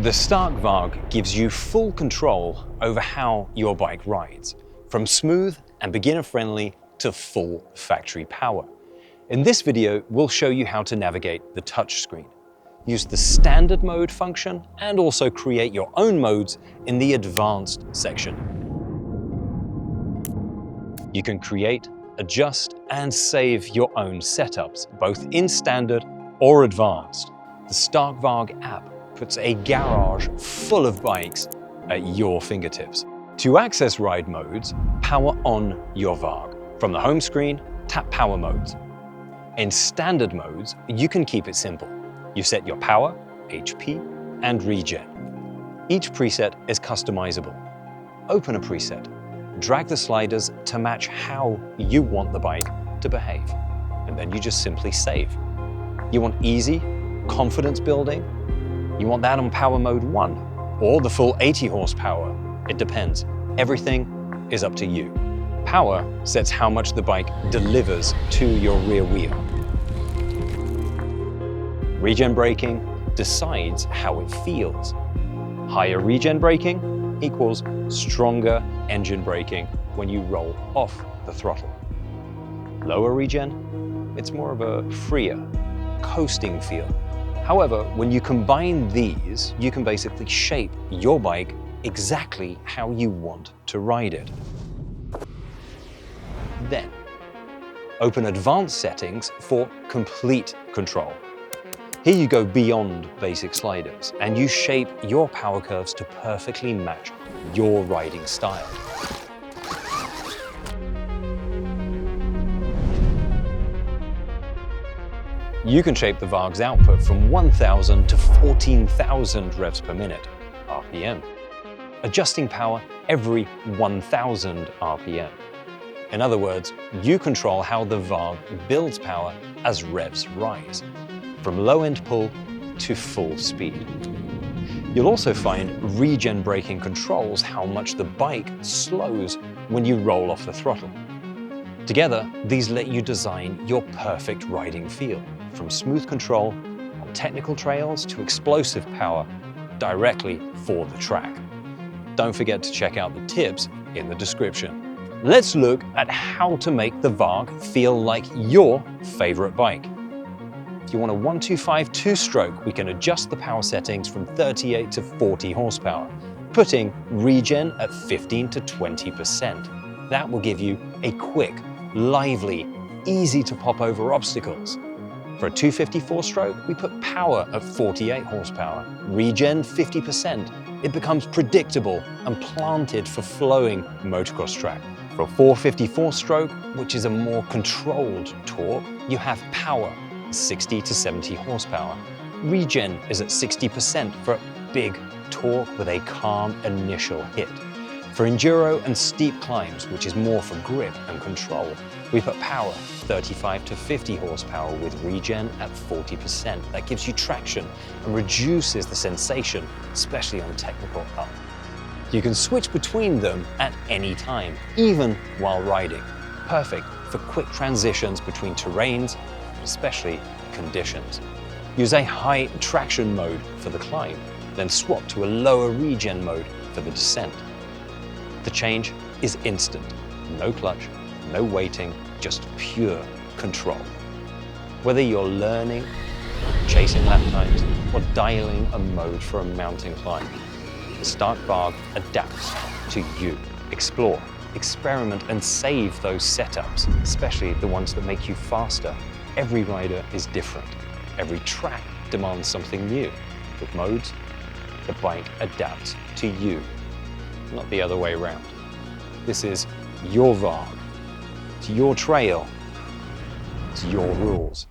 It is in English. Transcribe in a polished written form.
The Stark VARG gives you full control over how your bike rides, from smooth and beginner-friendly to full factory power. In this video, we'll show you how to navigate the touchscreen, use the standard mode function, and also create your own modes in the advanced section. You can create, adjust, and save your own setups, both in standard or advanced. The Stark VARG app puts a garage full of bikes at your fingertips. To access ride modes, power on your VARG. From the home screen, tap power modes. In standard modes, you can keep it simple. You set your power, HP, and regen. Each preset is customizable. Open a preset. Drag the sliders to match how you want the bike to behave. And then you just simply save. You want easy, confidence building? You want that on power mode 1 or the full 80 horsepower? It depends. Everything is up to you. Power sets how much the bike delivers to your rear wheel. Regen braking decides how it feels. Higher regen braking equals stronger engine braking when you roll off the throttle. Lower regen, it's more of a freer, coasting feel. However, when you combine these, you can basically shape your bike exactly how you want to ride it. Then, open Advanced Settings for complete control. Here you go beyond basic sliders, and you shape your power curves to perfectly match your riding style. You can shape the VARG's output from 1,000 to 14,000 revs per minute, RPM, adjusting power every 1,000 RPM. In other words, you control how the VARG builds power as revs rise, from low-end pull to full speed. You'll also find regen braking controls how much the bike slows when you roll off the throttle. Together, these let you design your perfect riding feel, from smooth control on technical trails to explosive power directly for the track. Don't forget to check out the tips in the description. Let's look at how to make the VARG feel like your favorite bike. If you want a 125 two-stroke, we can adjust the power settings from 38 to 40 horsepower, putting regen at 15 to 20%. That will give you a quick, lively, easy to pop over obstacles. For a 254 stroke, we put power at 48 horsepower, regen 50%. It becomes predictable and planted for flowing motocross track. For a 454 stroke, which is a more controlled torque, you have power 60 to 70 horsepower. Regen is at 60% for a big torque with a calm initial hit. For enduro and steep climbs, which is more for grip and control, we put power 35 to 50 horsepower with regen at 40%. That gives you traction and reduces the sensation, especially on technical up. You can switch between them at any time, even while riding. Perfect for quick transitions between terrains, especially conditions. Use a high traction mode for the climb, then swap to a lower regen mode for the descent. The change is instant. No clutch, no waiting, just pure control. Whether you're learning, chasing lap times, or dialing a mode for a mountain climb, the Stark VARG adapts to you. Explore, experiment, and save those setups, especially the ones that make you faster. Every rider is different. Every track demands something new. With modes, the bike adapts to you, not the other way around. This is your VARG. It's your trail. It's your rules.